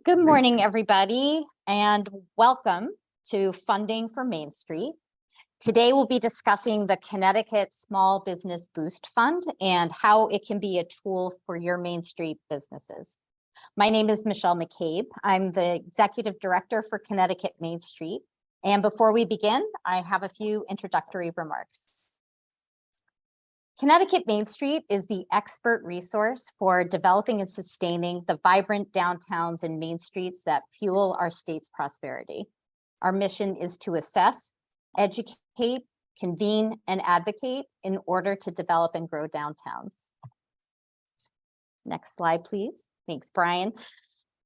Good morning, everybody, and welcome to Funding for Main Street. Today, we'll be discussing the Connecticut Small Business Boost Fund and how it can be a tool for your Main Street businesses. My name is Michelle McCabe. I'm the Executive Director for Connecticut Main Street. And before we begin, I have a few introductory remarks. Connecticut Main Street is the expert resource for developing and sustaining the vibrant downtowns and main streets that fuel our state's prosperity. Our mission is to assess, educate, convene, and advocate in order to develop and grow downtowns. Next slide, please. Thanks, Brian.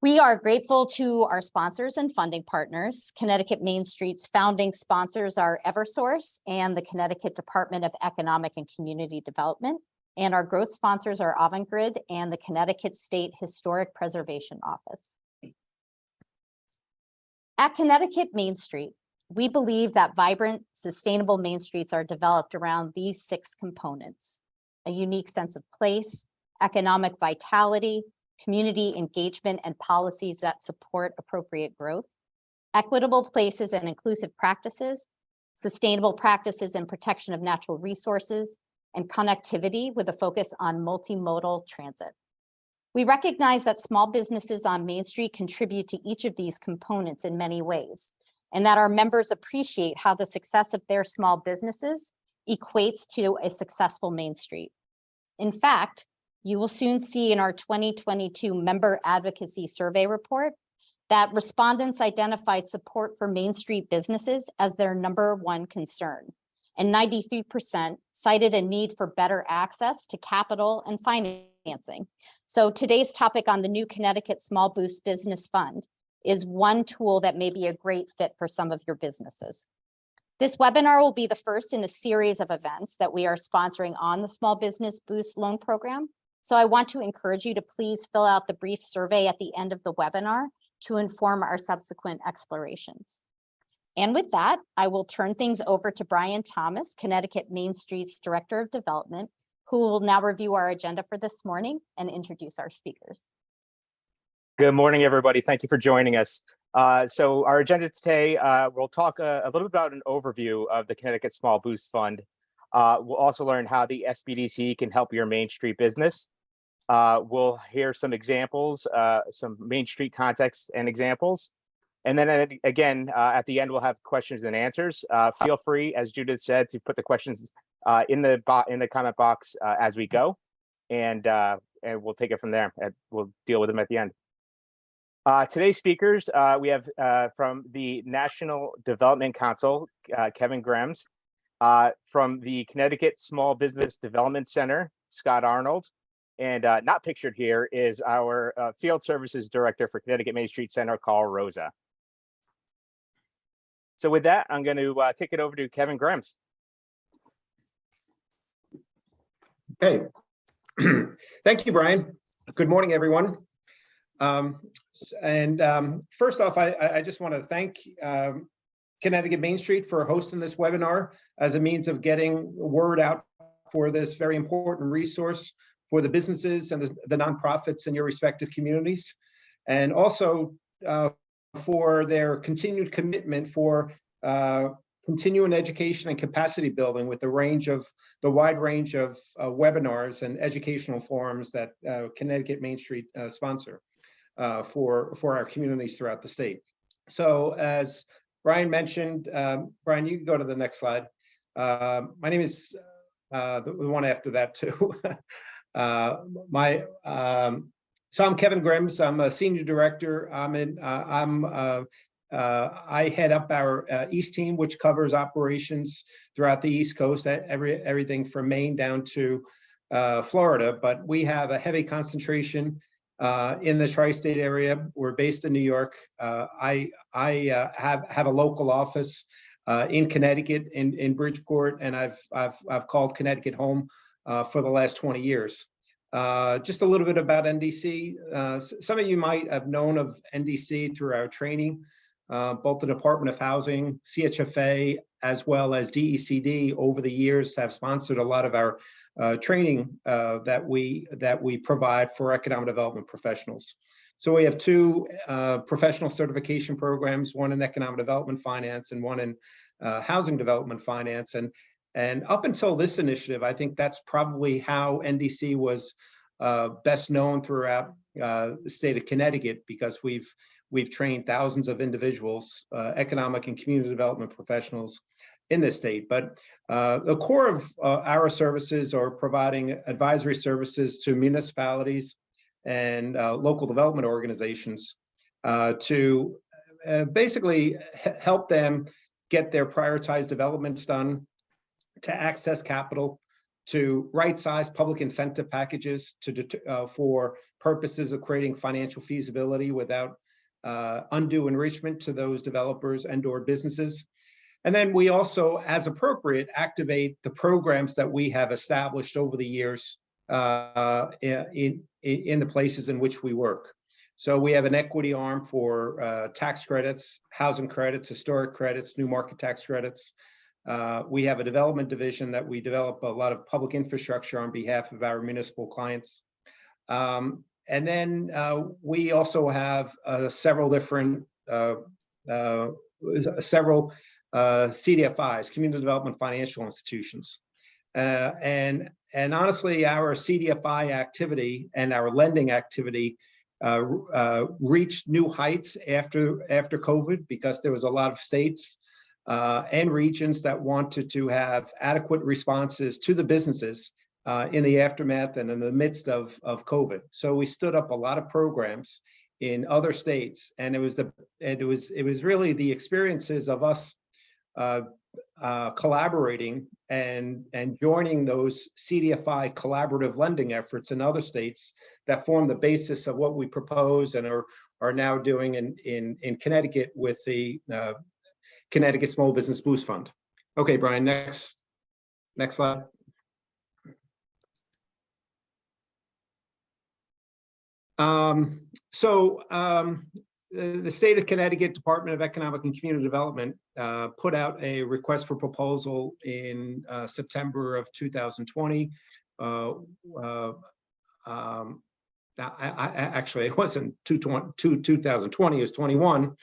We are grateful to our sponsors and funding partners. Connecticut Main Street's founding sponsors are Eversource and the Connecticut Department of Economic and Community Development. And our growth sponsors are Avangrid and the Connecticut State Historic Preservation Office. At Connecticut Main Street, we believe that vibrant, sustainable main streets are developed around these 6 components: a unique sense of place, economic vitality, community engagement and policies that support appropriate growth, equitable places and inclusive practices, sustainable practices and protection of natural resources, and connectivity with a focus on multimodal transit. We recognize that small businesses on Main Street contribute to each of these components in many ways, and that our members appreciate how the success of their small businesses equates to a successful Main Street. In fact, you will soon see in our 2022 Member Advocacy Survey report that respondents identified support for Main Street businesses as their #1 concern, and 93% cited a need for better access to capital and financing. So today's topic on the new Connecticut Small Boost Business Fund is one tool that may be a great fit for some of your businesses. This webinar will be the first in a series of events that we are sponsoring on the Small Business Boost Loan Program. So I want to encourage you to please fill out the brief survey at the end of the webinar to inform our subsequent explorations. And with that, I will turn things over to Brian Thomas, Connecticut Main Street's Director of Development, who will now review our agenda for this morning and introduce our speakers. Good morning, everybody. Thank you for joining us. So our agenda today, we'll talk a little bit about an overview of the Connecticut Small Boost Fund. We'll also learn how the SBDC can help your Main Street business. We'll hear some examples, some Main Street context and examples. And then again, at the end, we'll have questions and answers. Feel free, as Judith said, to put the questions in the comment box as we go, and we'll take it from there. And we'll deal with them at the end. Today's speakers, we have from the National Development Council, Kevin Grems, from the Connecticut Small Business Development Center, Scott Arnold, and not pictured here is our Field Services Director for Connecticut Main Street Center, Carl Rosa. So with that, I'm going to kick it over to Kevin Grems. Okay. Thank you, Brian. Good morning, everyone. First off, I just want to thank Connecticut Main Street for hosting this webinar as a means of getting word out for this very important resource for the businesses and the nonprofits in your respective communities, and also for their continued commitment for continuing education and capacity building with the wide range of webinars and educational forums that Connecticut Main Street sponsor for our communities throughout the state. So as Brian mentioned, Brian, you can go to the next slide. My name is the one after that too. So I'm Kevin Grems. I'm a senior director. I head up our East team, which covers operations throughout the East Coast, everything from Maine down to Florida. But we have a heavy concentration in the tri-state area. We're based in New York. I have a local office in Connecticut, in Bridgeport, and I've called Connecticut home for the last 20 years. Just a little bit about NDC. Some of you might have known of NDC through our training. Both the Department of Housing, CHFA, as well as DECD over the years have sponsored a lot of our training that we provide for economic development professionals. So we have two professional certification programs, one in economic development finance and one in housing development finance. And up until this initiative, I think that's probably how NDC was best known throughout the state of Connecticut, because we've trained thousands of individuals, economic and community development professionals in this state. But the core of our services are providing advisory services to municipalities and local development organizations to basically help them get their prioritized developments done, to access capital, to right-size public incentive packages for purposes of creating financial feasibility without undue enrichment to those developers and/or businesses. And then we also, as appropriate, activate the programs that we have established over the years in the places in which we work. So we have an equity arm for tax credits, housing credits, historic credits, new market tax credits. We have a development division that we develop a lot of public infrastructure on behalf of our municipal clients. And then we also have several different, CDFIs, community development financial institutions. And honestly, our CDFI activity and our lending activity reached new heights after COVID, because there was a lot of states and regions that wanted to have adequate responses to the businesses in the aftermath and in the midst of COVID. So we stood up a lot of programs in other states, and it was really the experiences of us collaborating and joining those CDFI collaborative lending efforts in other states that form the basis of what we propose and are now doing in Connecticut with the Connecticut Small Business Boost Fund. Okay, Brian, next slide. The state of Connecticut Department of Economic and Community Development put out a request for proposal in September of 2020. Actually, it wasn't 2020, it was 21.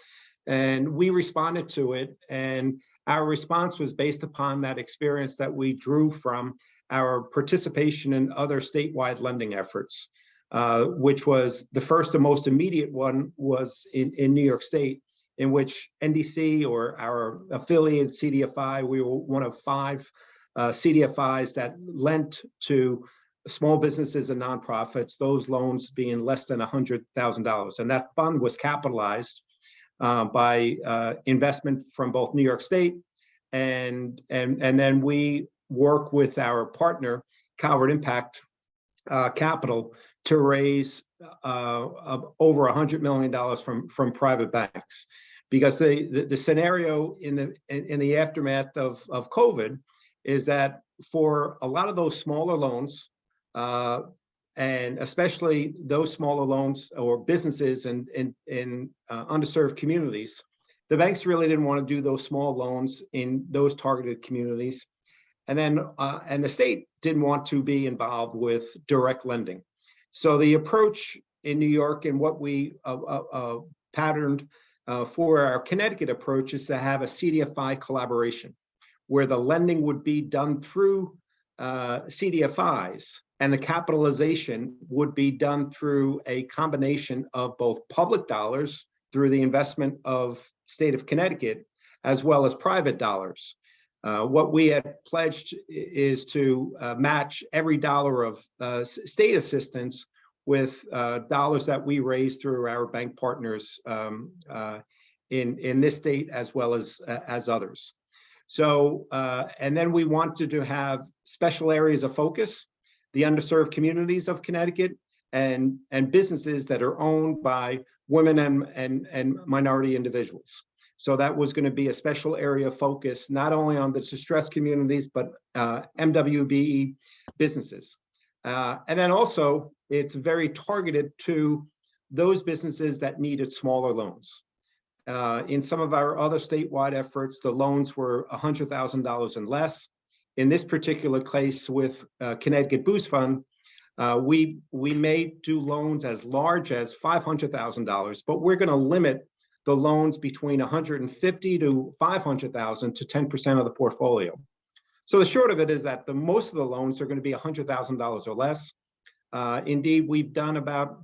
And we responded to it. And our response was based upon that experience that we drew from our participation in other statewide lending efforts. Which was the first and most immediate one was in New York State, in which NDC, or our affiliate CDFI, we were one of 5 CDFIs that lent to small businesses and nonprofits, those loans being less than $100,000. And that fund was capitalized by investment from both New York State and then we work with our partner, Calvert Impact Capital, to raise over $100 million from private banks, because the scenario in the aftermath of COVID is that for a lot of those smaller loans, and especially those smaller loans or businesses in underserved communities, the banks really didn't want to do those small loans in those targeted communities, and the state didn't want to be involved with direct lending. So the approach in New York, and what we patterned for our Connecticut approach, is to have a CDFI collaboration, where the lending would be done through CDFIs, and the capitalization would be done through a combination of both public dollars through the investment of state of Connecticut, as well as private dollars. What we had pledged is to match every dollar of state assistance with dollars that we raise through our bank partners in this state, as well as others. So, and then we wanted to have special areas of focus, the underserved communities of Connecticut, and businesses that are owned by women and minority individuals. So that was going to be a special area of focus, not only on the distressed communities, but MWBE businesses. And then also, it's very targeted to those businesses that needed smaller loans. In some of our other statewide efforts, the loans were $100,000 and less. In this particular case with Connecticut Boost Fund, We may do loans as large as $500,000, but we're going to limit the loans between $150,000 to $500,000 to 10% of the portfolio. So the short of it is that most of the loans are going to be $100,000 or less. Indeed, we've done about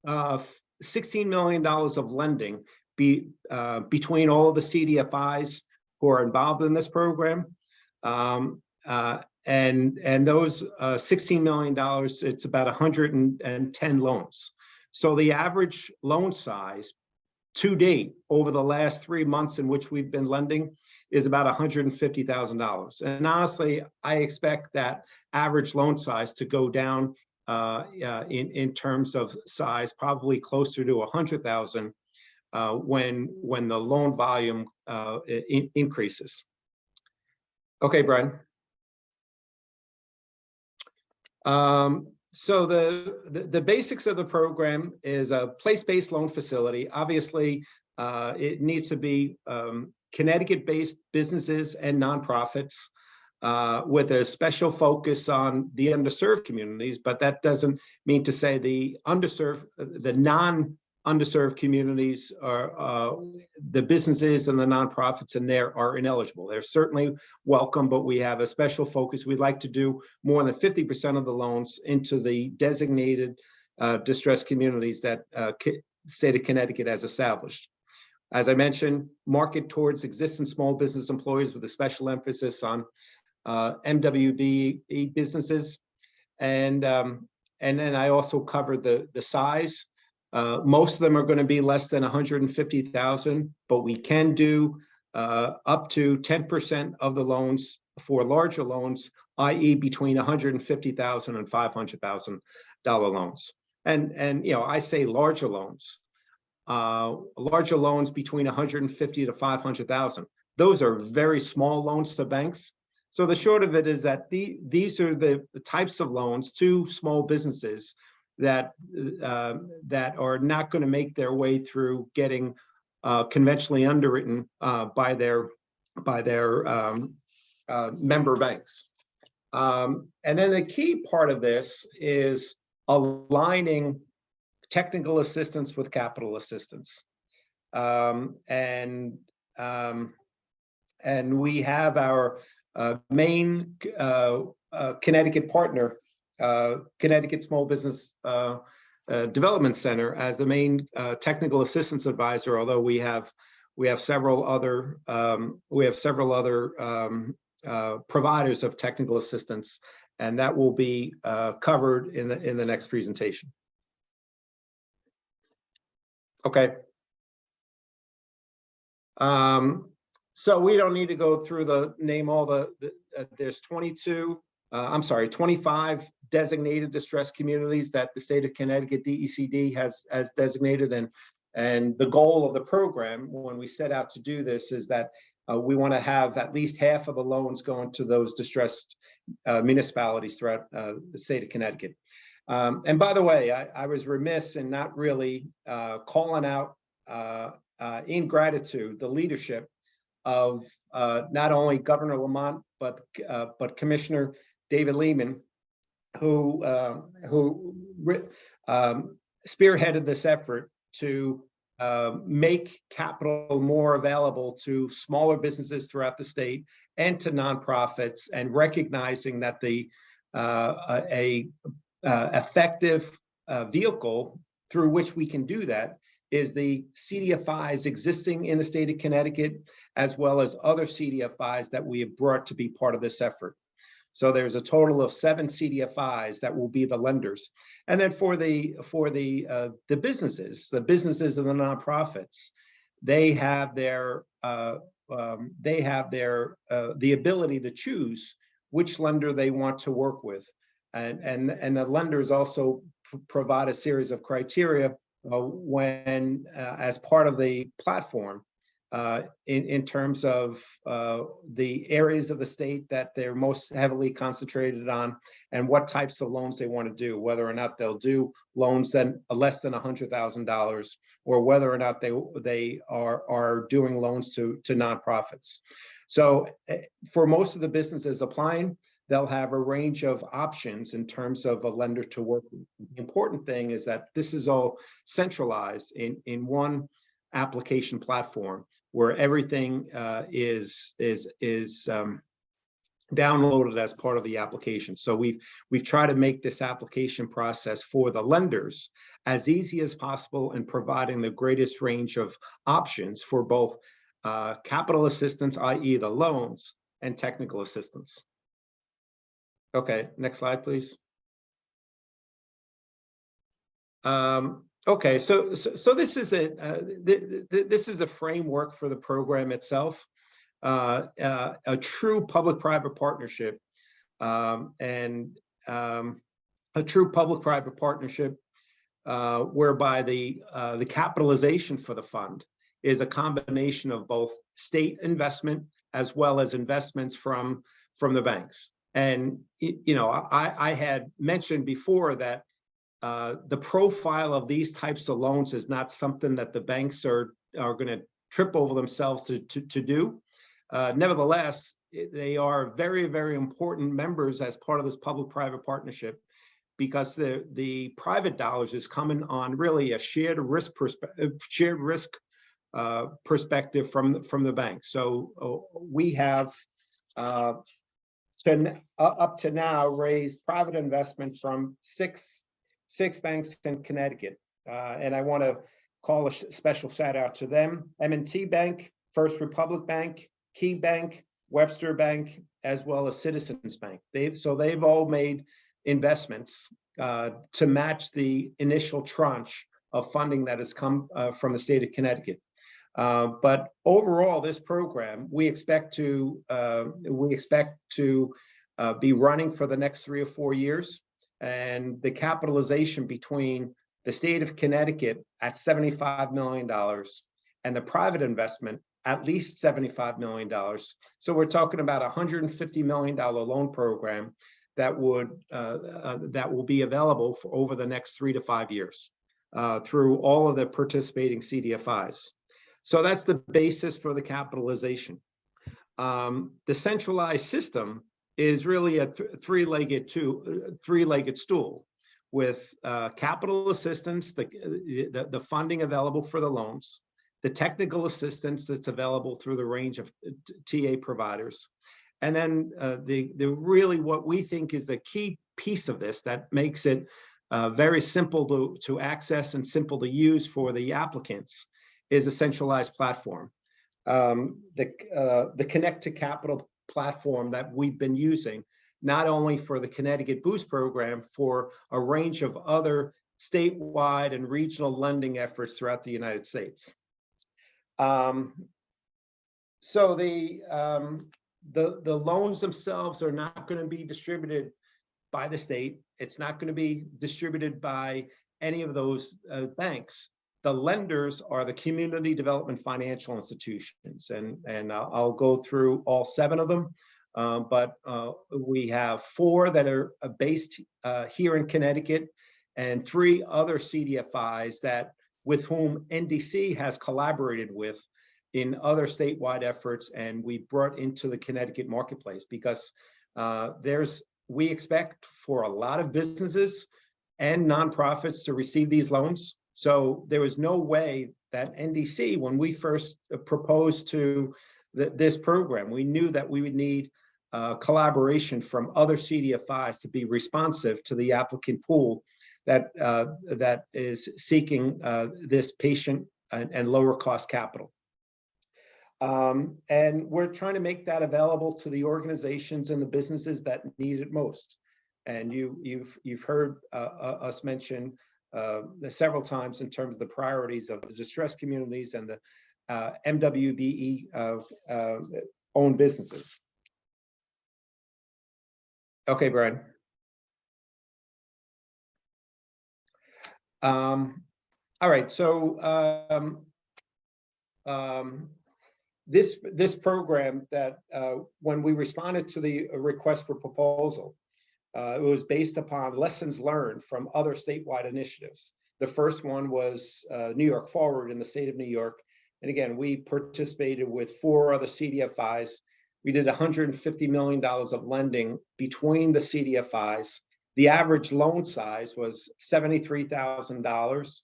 $16 million of lending between all of the CDFIs who are involved in this program. And those $16 million, it's about 110 loans. So the average loan size to date over the last 3 months in which we've been lending is about $150,000. And honestly, I expect that average loan size to go down in terms of size, probably closer to 100,000 when the loan volume increases. Okay, Brian. So the basics of the program is a place-based loan facility. Obviously, it needs to be Connecticut-based businesses and nonprofits with a special focus on the underserved communities, but that doesn't mean to say the non-underserved communities are the businesses and the nonprofits in there are ineligible. They're certainly welcome, but we have a special focus. We'd like to do more than 50% of the loans into the designated distressed communities that state of Connecticut has established. As I mentioned, market towards existing small business employers with a special emphasis on MWB businesses. And then I also covered the size. Most of them are going to be less than 150,000, but we can do up to 10% of the loans for larger loans, i.e. between 150,000 and $500,000 loans. And you know, I say larger loans between 150 to 500,000. Those are very small loans to banks. So the short of it is that these are the types of loans to small businesses that are not going to make their way through getting conventionally underwritten by their member banks. And then the key part of this is aligning technical assistance with capital assistance. And we have our main Connecticut partner, Connecticut Small Business Development Center, as the main technical assistance advisor. Although we have several other providers of technical assistance, and that will be covered in the next presentation. Okay. So we don't need to go through there's 25 designated distressed communities that the state of Connecticut DECD has designated. And the goal of the program when we set out to do this is that we want to have at least half of the loans going to those distressed municipalities throughout the state of Connecticut. And by the way, I was remiss in not really calling out in gratitude the leadership of not only Governor Lamont but Commissioner David Lehman, who spearheaded this effort to make capital more available to smaller businesses throughout the state and to nonprofits, and recognizing that the effective vehicle through which we can do that is the CDFIs existing in the state of Connecticut, as well as other CDFIs that we have brought to be part of this effort. So there's a total of 7 CDFIs that will be the lenders. And then for the businesses and the nonprofits, they have the ability to choose which lender they want to work with. And the lenders also provide a series of criteria when as part of the platform in terms of the areas of the state that they're most heavily concentrated on, and what types of loans they want to do, whether or not they'll do loans that are less than $100,000, or whether or not they are doing loans to nonprofits. So for most of the businesses applying, they'll have a range of options in terms of a lender to work with. The important thing is that this is all centralized in one application platform where everything is downloaded as part of the application. So we've tried to make this application process for the lenders as easy as possible and providing the greatest range of options for both capital assistance, i.e. the loans, and technical assistance. Okay, next slide, please. Okay, so this is this is a framework for the program itself. A true public-private partnership, and a true public-private partnership whereby the capitalization for the fund is a combination of both state investment as well as investments from the banks. And you know, I had mentioned before that the profile of these types of loans is not something that the banks are going to trip over themselves to do. Nevertheless, they are very, very important members as part of this public-private partnership, because the private dollars is coming on really a shared risk perspective from the bank. So we have up to now raised private investment from six banks in Connecticut, and I want to call a special shout out to them: M&T Bank, First Republic Bank, Key Bank, Webster Bank, as well as Citizens Bank. They've all made investments to match the initial tranche of funding that has come from the state of Connecticut. But overall, this program we expect to be running for the next 3 or 4 years, and the capitalization between the state of Connecticut at $75 million and the private investment at least $75 million. So we're talking about a $150 million loan program that will be available for over the next 3 to 5 years through all of the participating CDFIs. So that's the basis for the capitalization. The centralized system is really a three-legged stool with capital assistance, the funding available for the loans, the technical assistance that's available through the range of TA providers, and then the really what we think is the key piece of this that makes it very simple to access and simple to use for the applicants is a centralized platform. The Connect to Capital platform that we've been using, not only for the Connecticut Boost program, for a range of other statewide and regional lending efforts throughout the United States. So the loans themselves are not going to be distributed by the state. It's not going to be distributed by any of those banks. The lenders are the community development financial institutions, and I'll go through all 7 of them. But we have 4 that are based here in Connecticut, and 3 other CDFIs with whom NDC has collaborated with in other statewide efforts, and we brought into the Connecticut marketplace because we expect for a lot of businesses and nonprofits to receive these loans. So there was no way that NDC, when we first proposed to this program, we knew that we would need collaboration from other CDFIs to be responsive to the applicant pool that is seeking this patient and lower cost capital. And we're trying to make that available to the organizations and the businesses that need it most. And you've heard us mention several times in terms of the priorities of the distressed communities and the MWBE owned businesses. Okay, Brian. All right, so this program that when we responded to the request for proposal, it was based upon lessons learned from other statewide initiatives. The first one was New York Forward in the state of New York. And again, we participated with 4 other CDFIs We did $150 million of lending between the CDFIs. The average loan size was $73,000,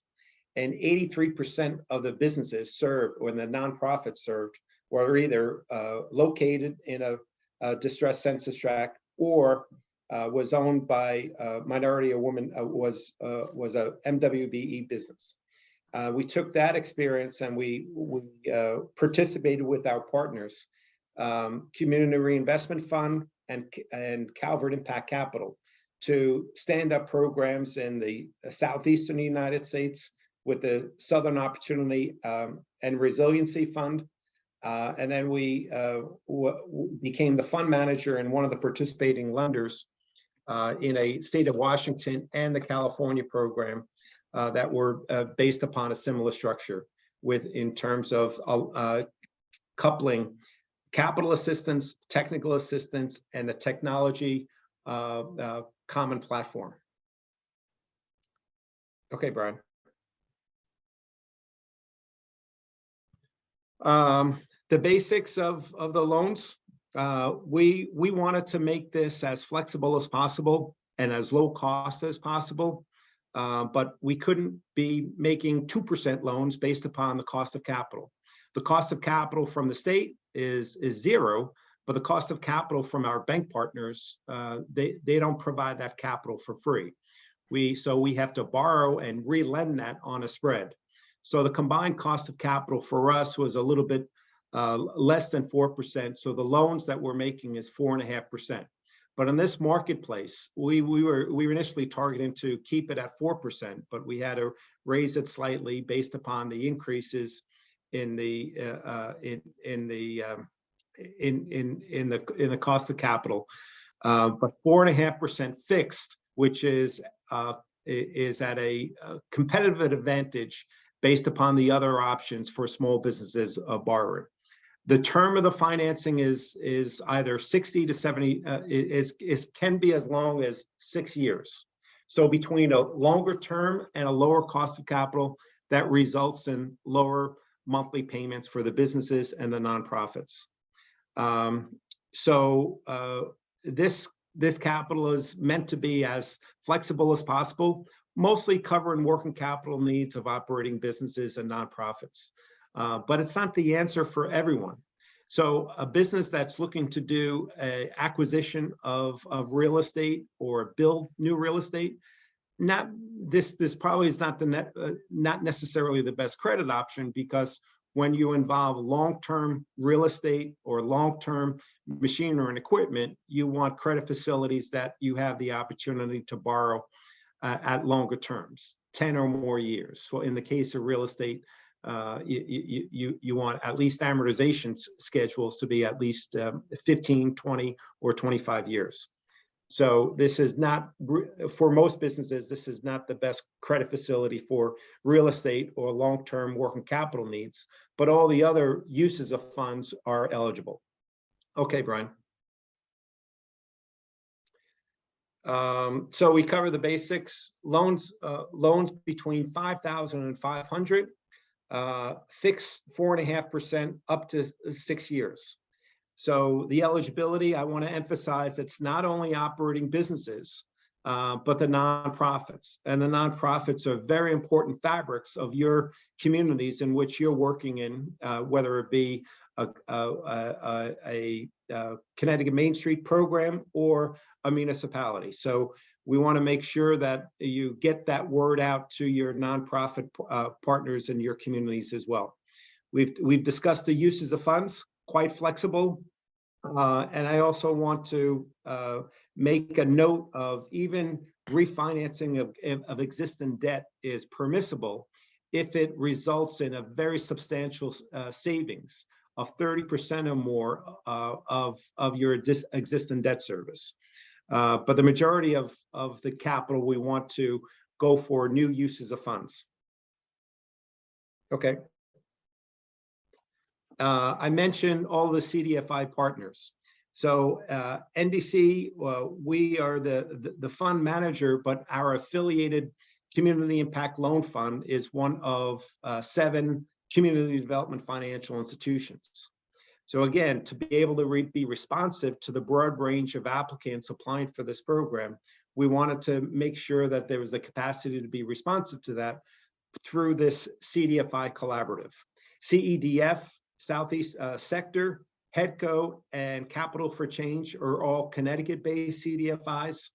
and 83% of the businesses served, or the nonprofits served, were either located in a distressed census tract or was owned by a minority or woman, was a MWBE business. We took that experience and we participated with our partners, Community Reinvestment Fund and Calvert Impact Capital, to stand up programs in the southeastern United States with the Southern Opportunity and Resiliency Fund. And then we became the fund manager and one of the participating lenders in a state of Washington and the California program that were based upon a similar structure, in terms of coupling capital assistance, technical assistance, and the technology common platform. Okay, Brian. The basics of the loans. We wanted to make this as flexible as possible and as low cost as possible, but we couldn't be making 2% loans based upon the cost of capital. The cost of capital from the state is zero, but the cost of capital from our bank partners, they don't provide that capital for free. So we have to borrow and re-lend that on a spread. So the combined cost of capital for us was a little bit less than 4%. So the loans that we're making is 4.5%. But in this marketplace, we were initially targeting to keep it at 4%, but we had to raise it slightly based upon the increases in the cost of capital. But 4.5% fixed, which is at a competitive advantage based upon the other options for small businesses borrowing. The term of the financing is either 60 to 70, can be as long as 6 years. So between a longer term and a lower cost of capital, that results in lower monthly payments for the businesses and the nonprofits. This capital is meant to be as flexible as possible, mostly covering working capital needs of operating businesses and nonprofits. But it's not the answer for everyone. So a business that's looking to do an acquisition of real estate or build new real estate, this probably is not necessarily the best credit option, because when you involve long-term real estate or long-term machinery and equipment, you want credit facilities that you have the opportunity to borrow at longer terms, 10 or more years. So in the case of real estate, you want at least amortization schedules to be at least 15, 20, or 25 years. So this is not, for most businesses, this is not the best credit facility for real estate or long-term working capital needs, but all the other uses of funds are eligible. Okay, Brian. So we cover the basics. Loans between 5,000 and 500, fixed 4.5% up to 6 years. So the eligibility, I want to emphasize, it's not only operating businesses, but the nonprofits. And the nonprofits are very important fabrics of your communities in which you're working in, whether it be a Connecticut Main Street program or a municipality. So we want to make sure that you get that word out to your nonprofit partners in your communities as well. We've discussed the uses of funds, quite flexible. And I also want to make a note of even refinancing of existing debt is permissible if it results in a very substantial savings of 30% or more of your existing debt service. But the majority of the capital, we want to go for new uses of funds. Okay. I mentioned all the CDFI partners. So NDC, we are the fund manager, but our affiliated Community Impact Loan Fund is one of 7 community development financial institutions. So again, to be able to be responsive to the broad range of applicants applying for this program, we wanted to make sure that there was the capacity to be responsive to that through this CDFI collaborative. CEDF, Southeast Sector, HEDCO, and Capital for Change are all Connecticut-based CDFIs,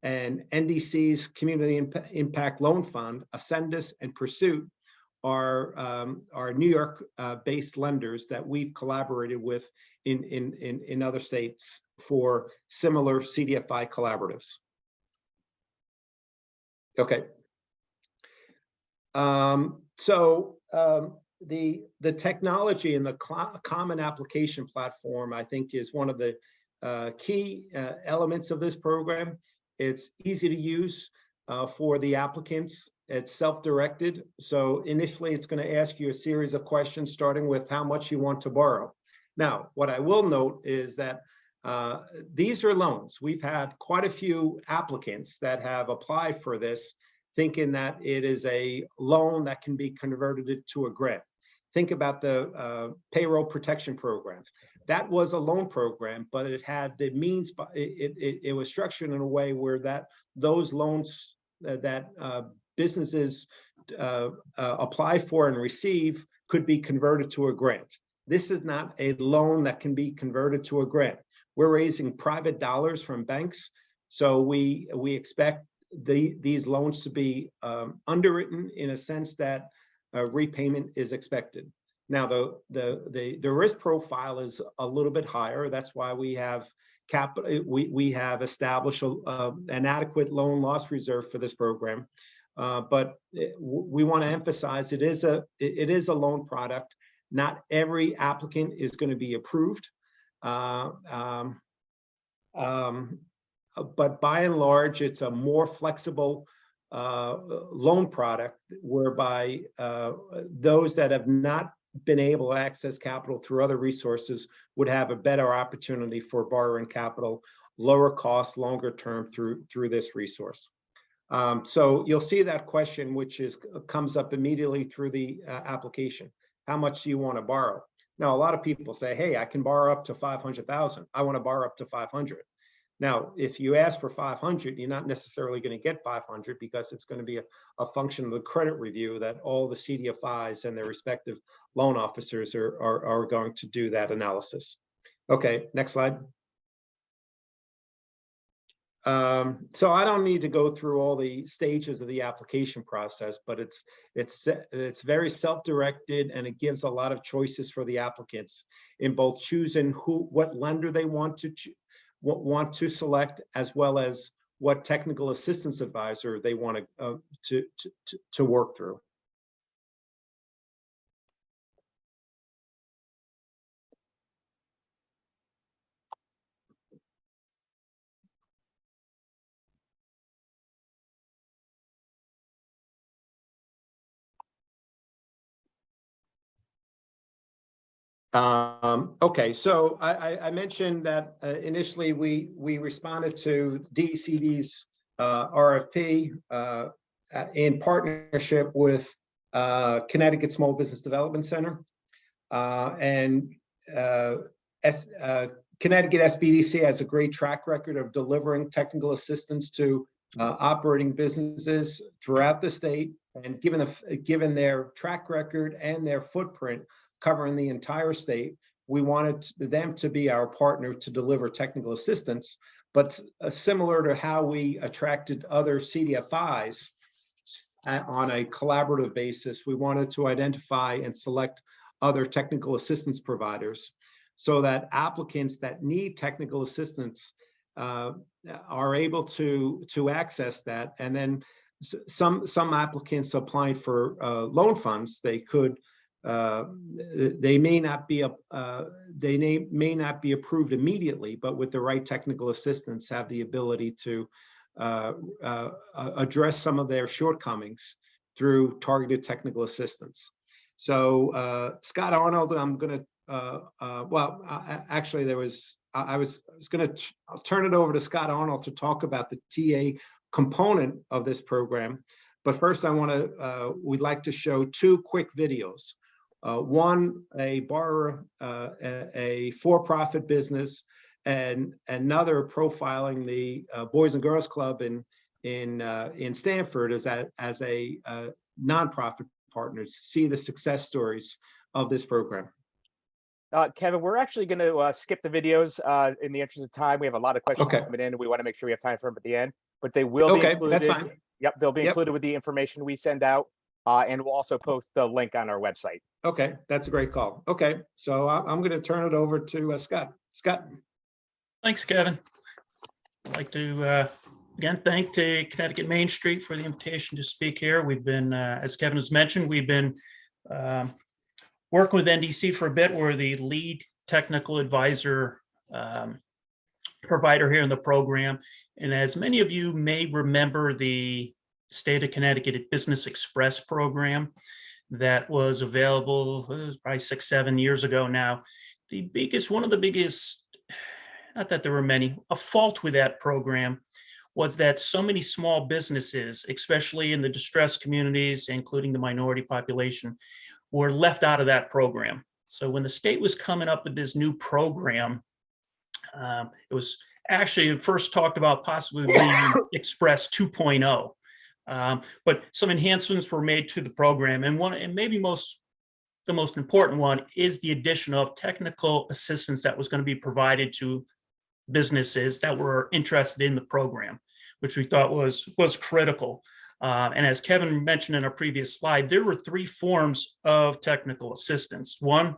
and NDC's Community Impact Loan Fund, Ascendus, and Pursuit are New York-based lenders that we've collaborated with in other states for similar CDFI collaboratives. Okay. The technology and the common application platform, I think, is one of the key elements of this program. It's easy to use for the applicants. It's self-directed. So initially, it's going to ask you a series of questions, starting with how much you want to borrow. Now, what I will note is that these are loans. We've had quite a few applicants that have applied for this, thinking that it is a loan that can be converted to a grant. Think about the payroll protection program. That was a loan program, but it had the means, it was structured in a way where those loans that businesses apply for and receive could be converted to a grant. This is not a loan that can be converted to a grant. We're raising private dollars from banks, so we expect these loans to be underwritten in a sense that repayment is expected. Now, the risk profile is a little bit higher. That's why we have we have established an adequate loan loss reserve for this program. But we want to emphasize it is a loan product. Not every applicant is going to be approved. But by and large, it's a more flexible loan product whereby those that have not been able to access capital through other resources would have a better opportunity for borrowing capital, lower cost, longer term through this resource. So you'll see that question, which comes up immediately through the application. How much do you want to borrow? Now, a lot of people say, hey, I can borrow up to 500,000. I want to borrow up to 500. Now, if you ask for 500, you're not necessarily going to get 500 because it's going to be a function of the credit review that all the CDFIs and their respective loan officers are going to do that analysis. Okay, next slide. So I don't need to go through all the stages of the application process, but it's very self-directed, and it gives a lot of choices for the applicants in both choosing what lender they want to select, as well as what technical assistance advisor they want to work through. Okay, so I mentioned that initially we responded to DECD's RFP in partnership with Connecticut Small Business Development Center, and Connecticut SBDC has a great track record of delivering technical assistance to operating businesses throughout the state, and given their track record and their footprint covering the entire state, we wanted them to be our partner to deliver technical assistance. But similar to how we attracted other CDFIs on a collaborative basis, we wanted to identify and select other technical assistance providers so that applicants that need technical assistance are able to access that. And then some applicants applying for loan funds, they may not be approved immediately, but with the right technical assistance, have the ability to address some of their shortcomings through targeted technical assistance. So Scott Arnold, I'm going to actually I was going to turn it over to Scott Arnold to talk about the TA component of this program, but first we'd like to show two quick videos. One, a borrower, a for-profit business, and another profiling the Boys and Girls Club in Stanford as a nonprofit partner to see the success stories of this program. Kevin, we're actually going to skip the videos in the interest of time. We have a lot of questions Okay. coming in, and we want to make sure we have time for them at the end. But they will be Okay, included. that's fine. Yep, they'll be Yep. included with the information we send out, and we'll also post the link on our website. Okay, that's a great call. Okay, so I'm going to turn it over to Scott. Scott. Thanks, Kevin. I'd like to again thank to Connecticut Main Street for the invitation to speak here. We've been, as Kevin has mentioned, we've been working with NDC for a bit. We're the lead technical advisor provider here in the program. And as many of you may remember, the State of Connecticut Business Express program that was available, it was probably 6-7 years ago now. One of the biggest, not that there were many, a fault with that program was that so many small businesses, especially in the distressed communities, including the minority population, were left out of that program. So when the state was coming up with this new program, it was actually first talked about possibly being Express 2.0. But some enhancements were made to the program, and maybe the most important one is the addition of technical assistance that was going to be provided to businesses that were interested in the program, which we thought was critical. And as Kevin mentioned in our previous slide, there were 3 forms of technical assistance. One,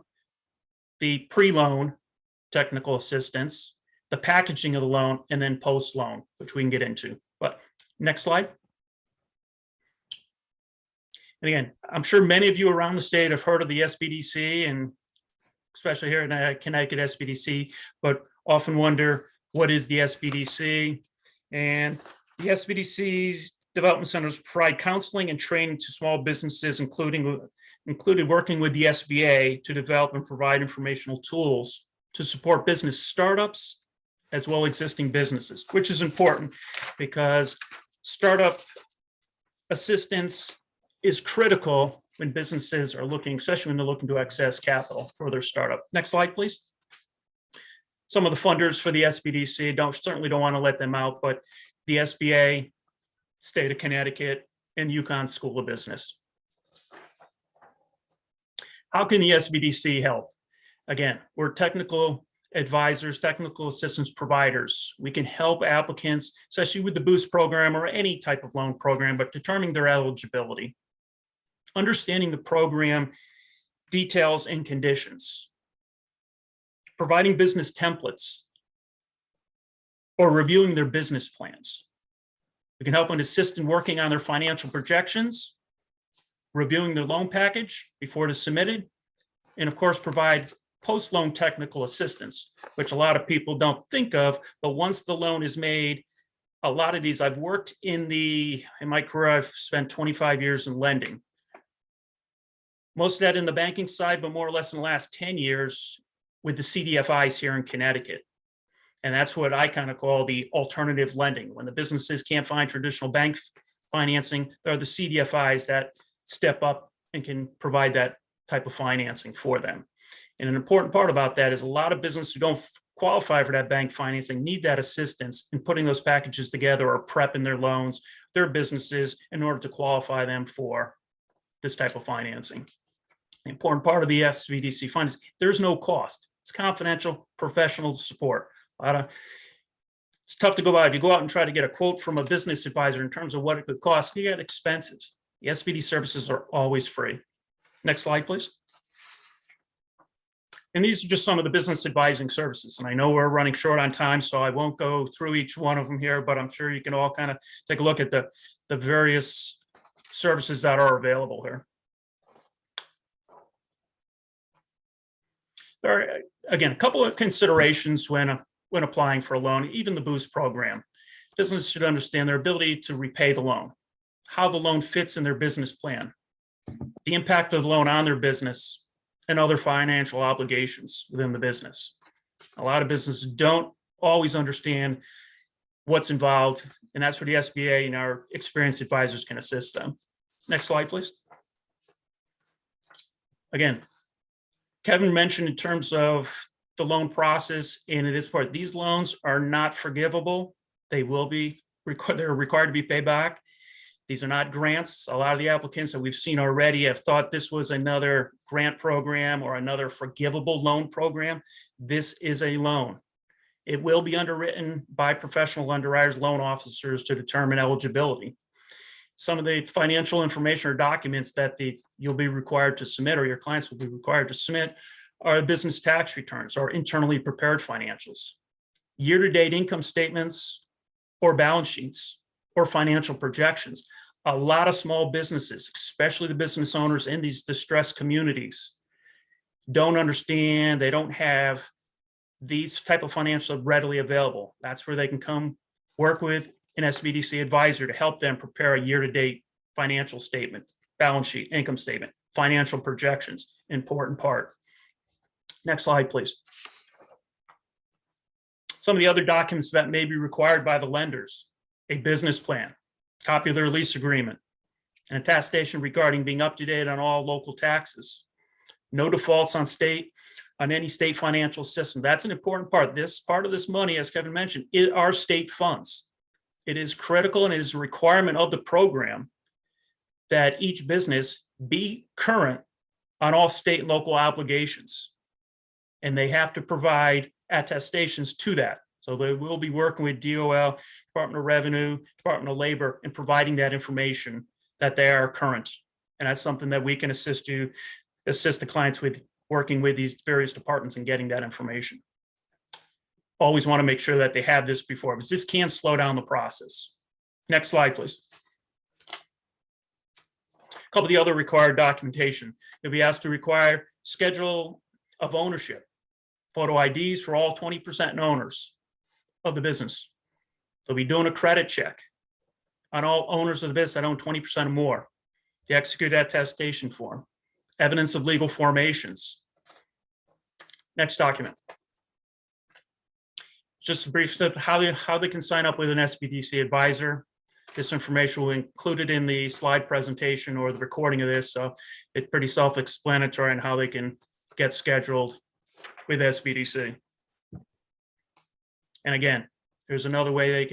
the pre-loan technical assistance, the packaging of the loan, and then post-loan, which we can get into. But next slide. And again, I'm sure many of you around the state have heard of the SBDC, and especially here in Connecticut SBDC, but often wonder, what is the SBDC? And the SBDC's development centers provide counseling and training to small businesses, including working with the SBA to develop and provide informational tools to support business startups as well as existing businesses, which is important because startup assistance is critical when businesses are looking, especially when they're looking to access capital for their startup. Next slide, please. Some of the funders for the SBDC, certainly don't want to let them out, but the SBA, State of Connecticut, and the UConn School of Business. How can the SBDC help? Again, we're technical advisors, technical assistance providers. We can help applicants, especially with the Boost program or any type of loan program, but determining their eligibility, understanding the program details and conditions, providing business templates, or reviewing their business plans. We can help and assist in working on their financial projections, reviewing their loan package before it is submitted, and of course, provide post-loan technical assistance, which a lot of people don't think of, but once the loan is made, a lot of these, I've worked in my career, I've spent 25 years in lending. Most of that in the banking side, but more or less in the last 10 years with the CDFIs here in Connecticut. And that's what I kind of call the alternative lending. When the businesses can't find traditional bank financing, there are the CDFIs that step up and can provide that type of financing for them. And an important part about that is a lot of businesses who don't qualify for that bank financing need that assistance in putting those packages together or prepping their loans, their businesses, in order to qualify them for this type of financing. The important part of the SBDC fund is there's no cost. It's confidential, professional support. It's tough to go out. If you go out and try to get a quote from a business advisor in terms of what it could cost, you get expenses. The SBD services are always free. Next slide, please. And these are just some of the business advising services. And I know we're running short on time, so I won't go through each one of them here, but I'm sure you can all kind of take a look at the various services that are available here. There are, again, a couple of considerations when applying for a loan, even the Boost program. Businesses should understand their ability to repay the loan, how the loan fits in their business plan, the impact of the loan on their business, and other financial obligations within the business. A lot of businesses don't always understand what's involved, and that's where the SBA and our experienced advisors can assist them. Next slide, please. Again, Kevin mentioned in terms of the loan process, and it is part, these loans are not forgivable. They will be, they're required to be paid back. These are not grants. A lot of the applicants that we've seen already have thought this was another grant program or another forgivable loan program. This is a loan. It will be underwritten by professional underwriters, loan officers to determine eligibility. Some of the financial information or documents that you'll be required to submit, or your clients will be required to submit, are business tax returns or internally prepared financials, year-to-date income statements or balance sheets or financial projections. A lot of small businesses, especially the business owners in these distressed communities, don't understand, they don't have these type of financials readily available. That's where they can come work with an SBDC advisor to help them prepare a year-to-date financial statement, balance sheet, income statement, financial projections, important part. Next slide, please. Some of the other documents that may be required by the lenders: a business plan, copy of their lease agreement, an attestation regarding being up to date on all local taxes, no defaults on any state financial system. That's an important part. This part of this money, as Kevin mentioned, are state funds. It is critical and it is a requirement of the program that each business be current on all state and local obligations. And they have to provide attestations to that. So they will be working with DOL, Department of Revenue, Department of Labor, and providing that information that they are current. And that's something that we can assist the clients with, working with these various departments and getting that information. Always want to make sure that they have this before, because this can slow down the process. Next slide, please. A couple of the other required documentation. You'll be asked to require schedule of ownership, photo IDs for all 20% owners of the business. They'll be doing a credit check on all owners of the business that own 20% or more. The executed attestation form, evidence of legal formations. Next document. Just a brief step, how they can sign up with an SBDC advisor. This information will be included in the slide presentation or the recording of this, so it's pretty self-explanatory on how they can get scheduled with SBDC. And again, there's another way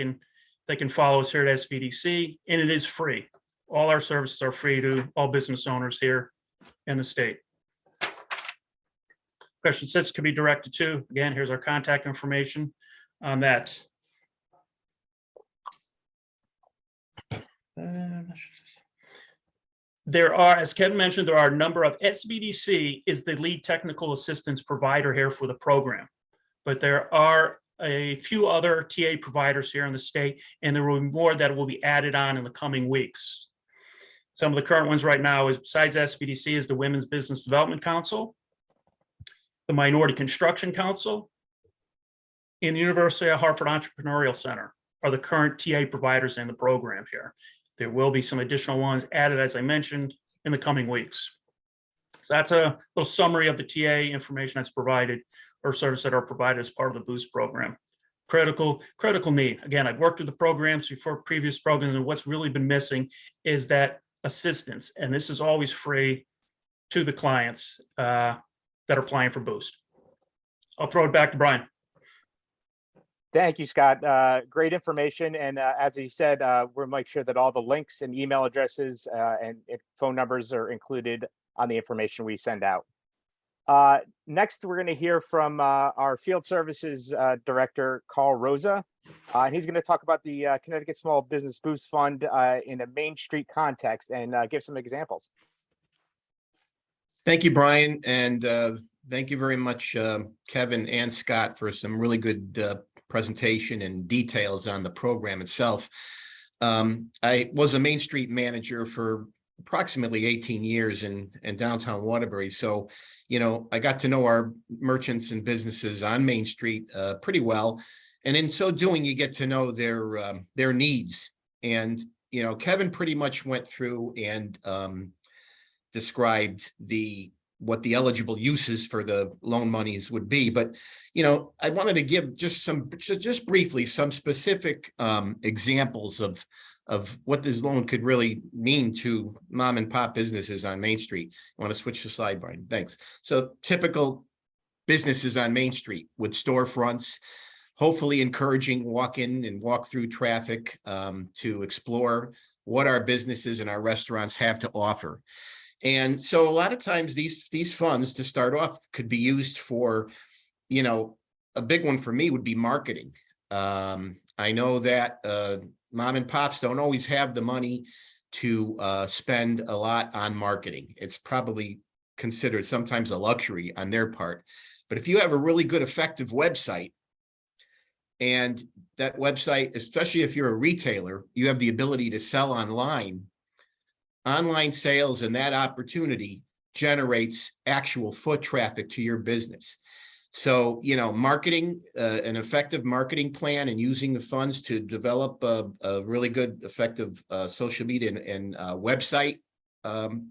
they can follow us here at SBDC, and it is free. All our services are free to all business owners here in the state. Question 6 could be directed to, again, here's our contact information on that. There are, as Ken mentioned, there are a number of, SBDC is the lead technical assistance provider here for the program, but there are a few other TA providers here in the state, and there will be more that will be added on in the coming weeks. Some of the current ones right now is, besides SBDC, is the Women's Business Development Council, the Minority Construction Council, and the University of Hartford Entrepreneurial Center are the current TA providers in the program here. There will be some additional ones added, as I mentioned, in the coming weeks. So that's a little summary of the TA information that's provided, or services that are provided as part of the Boost program. Critical need. Again, I've worked with the programs before, previous programs, and what's really been missing is that assistance. And this is always free to the clients that are applying for Boost. I'll throw it back to Brian. Thank you, Scott. Great information. And as he said, we'll make sure that all the links and email addresses and phone numbers are included on the information we send out. Next, we're going to hear from our Field Services Director, Carl Rosa. He's going to talk about the Connecticut Small Business Boost Fund in a Main Street context and give some examples. Thank you, Brian. And thank you very much, Kevin and Scott, for some really good presentation and details on the program itself. I was a Main Street manager for approximately 18 years in downtown Waterbury. So, you know, I got to know our merchants and businesses on Main Street pretty well. And in so doing, you get to know their needs. And, you know, Kevin pretty much went through and described what the eligible uses for the loan monies would be. But, you know, I wanted to give just briefly some specific examples of of what this loan could really mean to mom and pop businesses on Main Street. I want to switch the slide, Brian. Thanks. So typical businesses on Main Street with storefronts, hopefully encouraging walk-in and walk-through traffic to explore what our businesses and our restaurants have to offer. And so a lot of times these funds to start off could be used for, you know, a big one for me would be marketing. I know that mom and pops don't always have the money to spend a lot on marketing. It's probably considered sometimes a luxury on their part. But if you have a really good, effective website, and that website, especially if you're a retailer, you have the ability to sell online sales, and that opportunity generates actual foot traffic to your business. So, you know, marketing, an effective marketing plan and using the funds to develop a really good, effective social media and website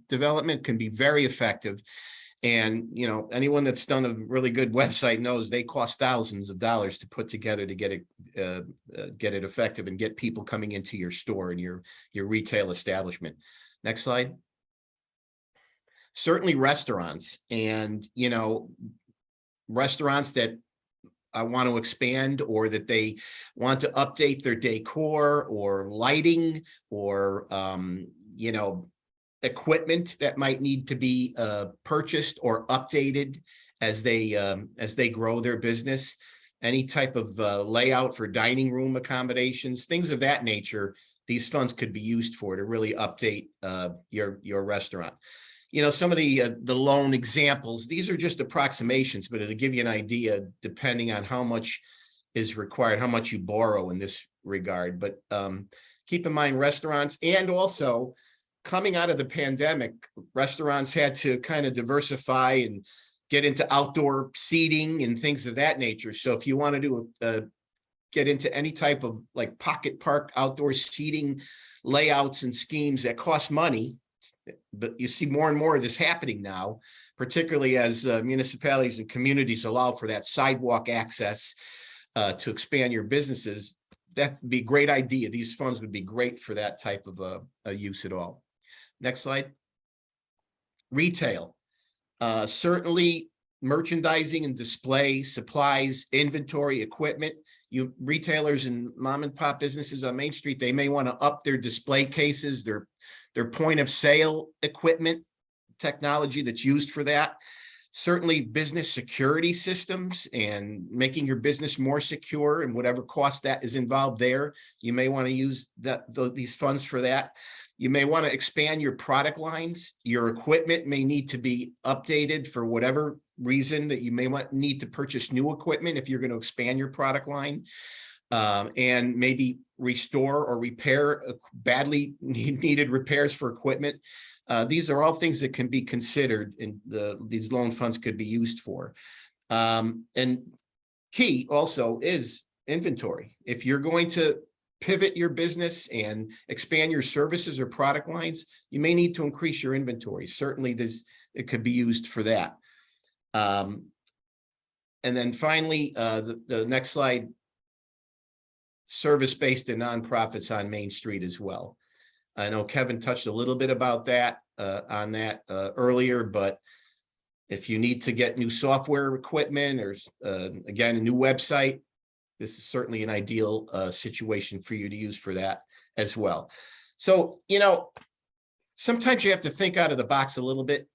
development can be very effective. And, you know, anyone that's done a really good website knows they cost thousands of dollars to put together to get it effective and get people coming into your store and your retail establishment. Next slide. Certainly restaurants, and, you know, restaurants that want to expand, or that they want to update their decor or lighting, or, you know, equipment that might need to be purchased or updated as they grow their business. Any type of layout for dining room accommodations, things of that nature, these funds could be used for to really update your restaurant. You know, some of the loan examples, these are just approximations, but it'll give you an idea depending on how much is required, how much you borrow in this regard. But keep in mind restaurants, and also coming out of the pandemic, restaurants had to kind of diversify and get into outdoor seating and things of that nature. So if you want to do get into any type of like pocket park outdoor seating layouts and schemes that cost money, but you see more and more of this happening now, particularly as municipalities and communities allow for that sidewalk access to expand your businesses. That'd be a great idea. These funds would be great for that type of a use at all. Next slide. Retail. Certainly merchandising and display, supplies, inventory, equipment. You retailers and mom and pop businesses on Main Street, they may want to up their display cases, their point of sale equipment, technology that's used for that. Certainly business security systems and making your business more secure, and whatever cost that is involved there, you may want to use these funds for that. You may want to expand your product lines. Your equipment may need to be updated for whatever reason, that you may need to purchase new equipment if you're going to expand your product line, and maybe restore or repair badly needed repairs for equipment. These are all things that can be considered, and these loan funds could be used for. And key also is inventory. If you're going to pivot your business and expand your services or product lines, you may need to increase your inventory. Certainly it could be used for that. And then finally, the next slide, service-based and nonprofits on Main Street as well. I know Kevin touched a little bit about that earlier, but if you need to get new software equipment, or again, a new website, this is certainly an ideal situation for you to use for that as well. So, you know, sometimes you have to think out of the box a little bit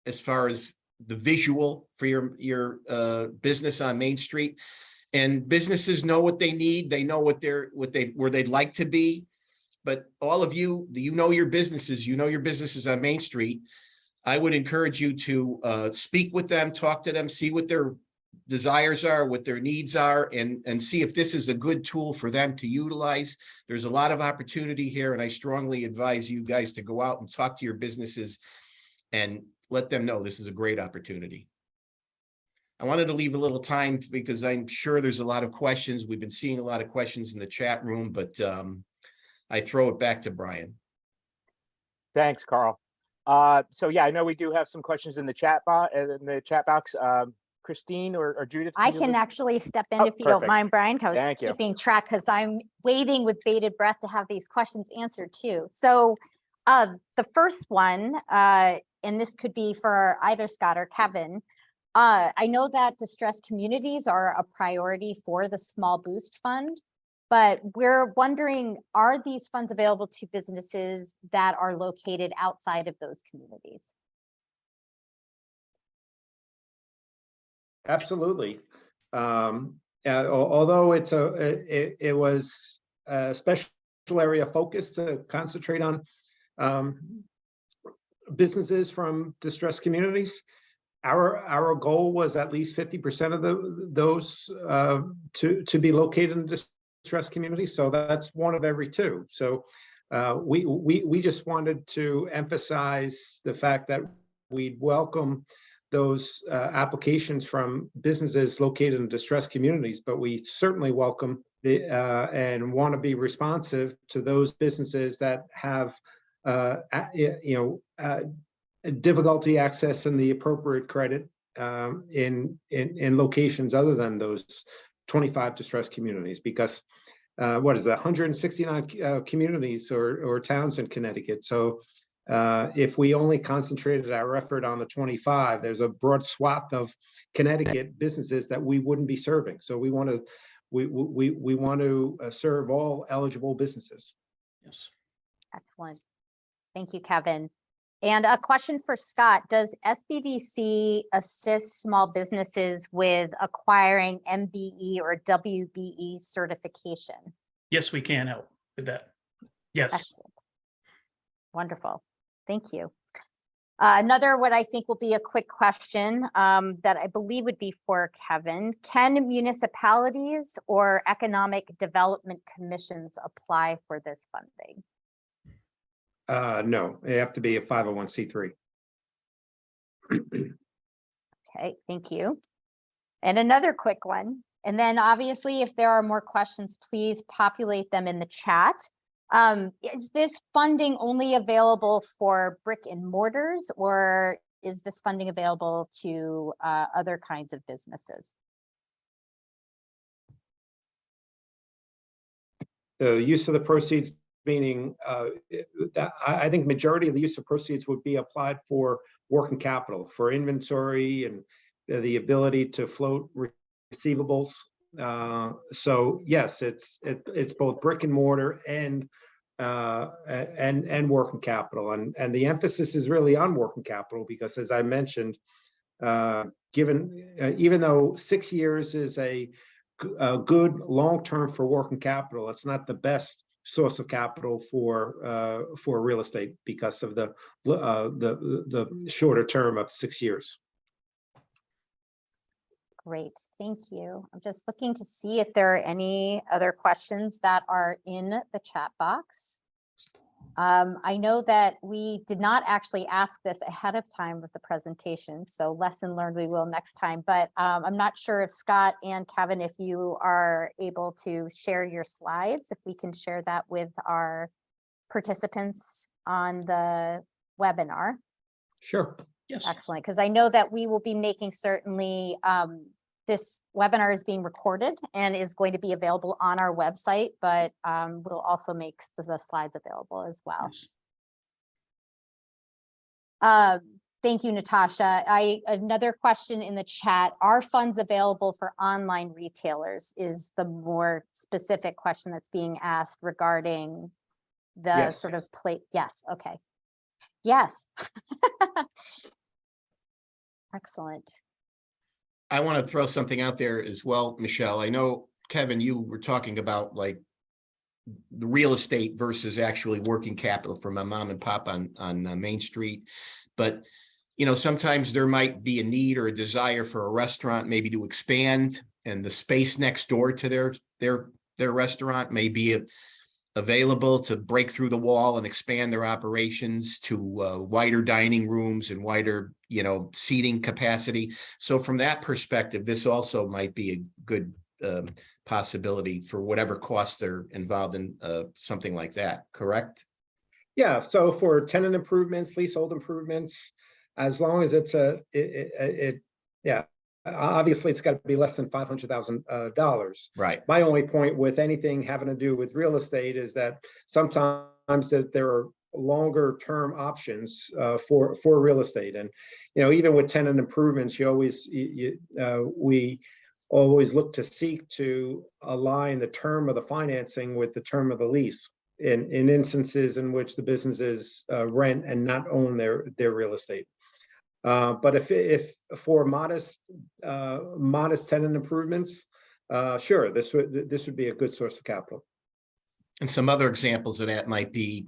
as far as the visual for your business on Main Street. And businesses know what they need. They know where they'd like to be. But all of you, you know your businesses on Main Street. I would encourage you to speak with them, talk to them, see what their desires are, what their needs are, and see if this is a good tool for them to utilize. There's a lot of opportunity here, and I strongly advise you guys to go out and talk to your businesses and let them know this is a great opportunity. I wanted to leave a little time because I'm sure there's a lot of questions. We've been seeing a lot of questions in the chat room, but I throw it back to Brian. Thanks, Carl. So yeah, I know we do have some questions in the chat box. Christine or Judith? I you can list- actually step in Oh, if you don't perfect. mind, Brian. I was Thank you. keeping track because I'm waiting with bated breath to have these questions answered too. So the first one, and this could be for either Scott or Kevin. I know that distressed communities are a priority for the Small Boost Fund, but we're wondering, are these funds available to businesses that are located outside of those communities? Absolutely. Although it was a special area focus to concentrate on businesses from distressed communities, our goal was at least 50% of those to be located in distressed communities. So that's one of every two. So we just wanted to emphasize the fact that we'd welcome those applications from businesses located in distressed communities, but we certainly welcome and want to be responsive to those businesses that have difficulty accessing the appropriate credit in locations other than those 25 distressed communities, because what is that, 169 communities or towns in Connecticut. So if we only concentrated our effort on the 25, there's a broad swath of Connecticut businesses that we wouldn't be serving. So we want to serve all eligible businesses. Yes. Excellent. Thank you, Kevin. And a question for Scott. Does SBDC assist small businesses with acquiring MBE or WBE certification? Yes, we can help with that. Yes. Excellent. Wonderful. Thank you. Another, what I think will be a quick question that I believe would be for Kevin. Can municipalities or economic development commissions apply for this funding? No, they have to be a 501c3. Okay, thank you. And another quick one. And then obviously, if there are more questions, please populate them in the chat. Is this funding only available for brick and mortars, or is this funding available to other kinds of businesses? The use of the proceeds, meaning I think majority of the use of proceeds would be applied for working capital, for inventory and the ability to float receivables. So yes, it's both brick and mortar and working capital, and the emphasis is really on working capital because, as I mentioned, even though 6 years is a good long term for working capital, it's not the best source of capital for real estate because of the shorter term of 6 years. Great, thank you. I'm just looking to see if there are any other questions that are in the chat box. I know that we did not actually ask this ahead of time with the presentation, so lesson learned, we will next time. But I'm not sure if Scott and Kevin, if you are able to share your slides, if we can share that with our participants on the webinar. Sure. Yes. Excellent, because I know that we will be making certainly this webinar is being recorded and is going to be available on our website, but we'll also make the slides available as well. Yes. Thank you, Natasha. Another question in the chat, are funds available for online retailers is the more specific question that's being asked regarding the Yes. sort of plate. Yes, okay. Yes. Excellent. I want to throw something out there as well, Michelle. I know, Kevin, you were talking about like the real estate versus actually working capital for my mom and pop on Main Street. But, you know, sometimes there might be a need or a desire for a restaurant maybe to expand, and the space next door to their restaurant may be available to break through the wall and expand their operations to wider dining rooms and wider, you know, seating capacity. So from that perspective, this also might be a good possibility for whatever costs are involved in something like that, correct? Yeah, so for tenant improvements, leasehold improvements, as long as it's obviously it's got to be less than $500,000. Right. My only point with anything having to do with real estate is that sometimes that there are longer term options for real estate. And, even with tenant improvements, we always look to seek to align the term of the financing with the term of the lease in instances in which the businesses rent and not own their real estate. But if for modest tenant improvements, sure, this would be a good source of capital. And some other examples of that might be,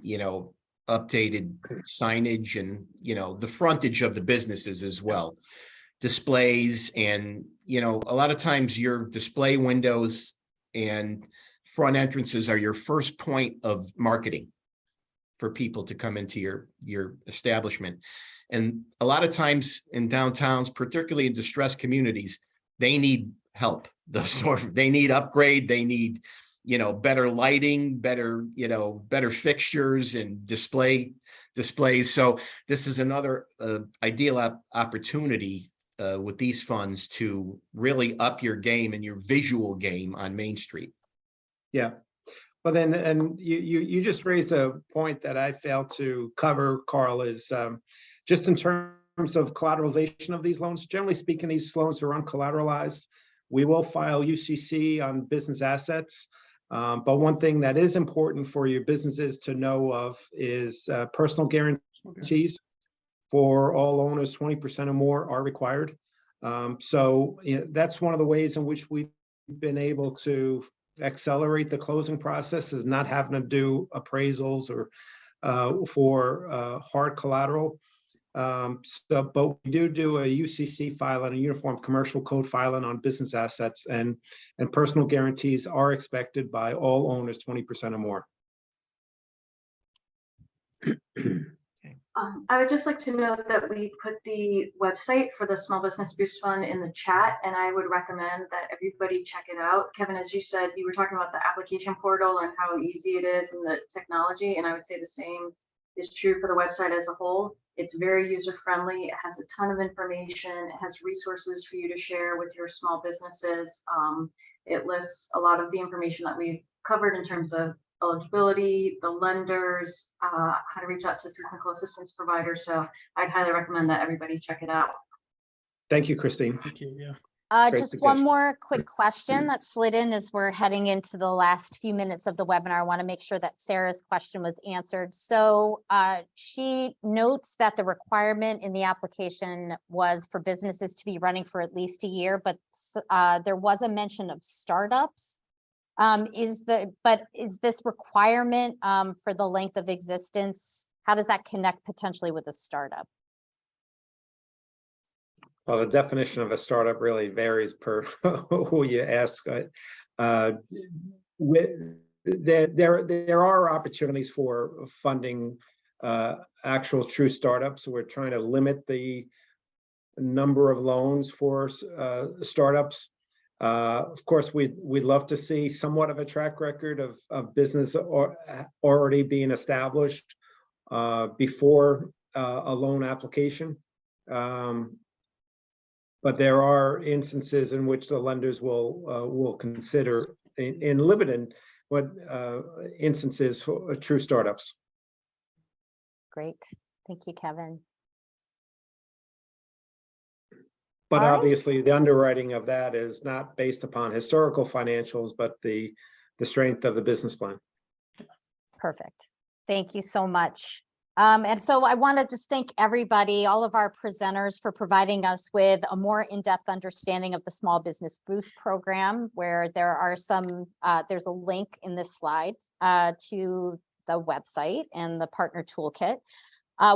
updated signage and, the frontage of the businesses as well. Displays and, a lot of times your display windows and front entrances are your first point of marketing for people to come into your establishment. And a lot of times in downtowns, particularly in distressed communities, they need help. They need upgrade. They need, better lighting, better fixtures and displays. So this is another ideal opportunity with these funds to really up your game and your visual game on Main Street. Yeah. Well, then, and you just raised a point that I failed to cover, Carl, is just in terms of collateralization of these loans. Generally speaking, these loans are uncollateralized. We will file UCC on business assets. But one thing that is important for your businesses to know of is personal guarantees for all owners. 20% or more are required. So that's one of the ways in which we've been able to accelerate the closing process, is not having to do appraisals or for hard collateral. But we do a UCC filing, a Uniform Commercial Code filing on business assets, and personal guarantees are expected by all owners 20% or more. I would just like to note that we put the website for the Small Business Boost Fund in the chat, and I would recommend that everybody check it out. Kevin, as you said, you were talking about the application portal and how easy it is and the technology, and I would say the same is true for the website as a whole. It's very user-friendly. It has a ton of information. It has resources for you to share with your small businesses. It lists a lot of the information that we've covered in terms of eligibility, the lenders, how to reach out to technical assistance providers. So I'd highly recommend that everybody check it out. Thank you, Christine. Thank you. Yeah. Great Just one suggestion. more quick question that slid in as we're heading into the last few minutes of the webinar. I want to make sure that Sarah's question was answered. So she notes that the requirement in the application was for businesses to be running for at least a year, but there was a mention of startups. Is this requirement for the length of existence, how does that connect potentially with a startup? Well, the definition of a startup really varies per who you ask. There are opportunities for funding actual true startups. We're trying to limit the number of loans for startups. Of course, we'd love to see somewhat of a track record of business already being established before a loan application. But there are instances in which the lenders will consider, in limited instances, for true startups. Great, thank you, Kevin. But All right. obviously, the underwriting of that is not based upon historical financials, but the strength of the business plan. Perfect. Thank you so much. And so I want to just thank everybody, all of our presenters, for providing us with a more in-depth understanding of the Small Business Boost program, where there are there's a link in this slide to the website and the partner toolkit.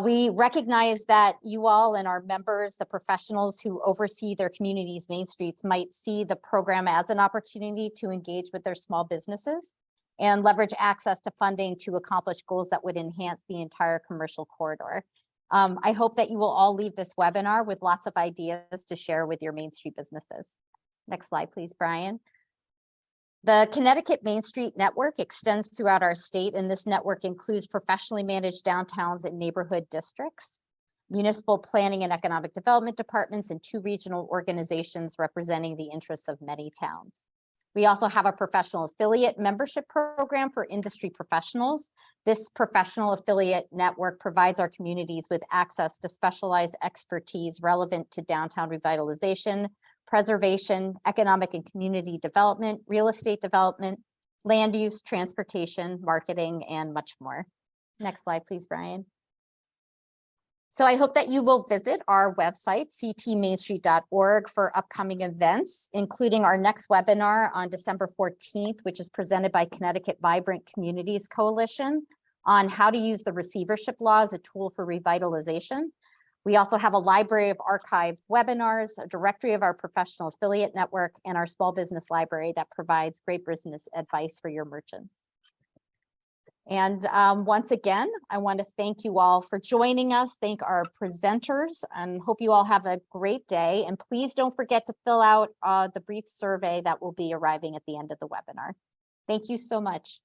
We recognize that you all and our members, the professionals who oversee their communities' main streets, might see the program as an opportunity to engage with their small businesses and leverage access to funding to accomplish goals that would enhance the entire commercial corridor. I hope that you will all leave this webinar with lots of ideas to share with your Main Street businesses. Next slide, please, Brian. The Connecticut Main Street network extends throughout our state, and this network includes professionally managed downtowns and neighborhood districts. municipal planning and economic development departments, and 2 regional organizations representing the interests of many towns. We also have a professional affiliate membership program for industry professionals. This professional affiliate network provides our communities with access to specialized expertise relevant to downtown revitalization, preservation, economic and community development, real estate development, land use, transportation, marketing, and much more. Next slide, please, Brian. So I hope that you will visit our website, ctmainstreet.org, for upcoming events, including our next webinar on December 14th, which is presented by Connecticut Vibrant Communities Coalition on how to use the receivership law as a tool for revitalization. We also have a library of archived webinars, a directory of our professional affiliate network, and our small business library that provides great business advice for your merchants. And once again, I want to thank you all for joining us, thank our presenters, and hope you all have a great day. And please don't forget to fill out the brief survey that will be arriving at the end of the webinar. Thank you so much.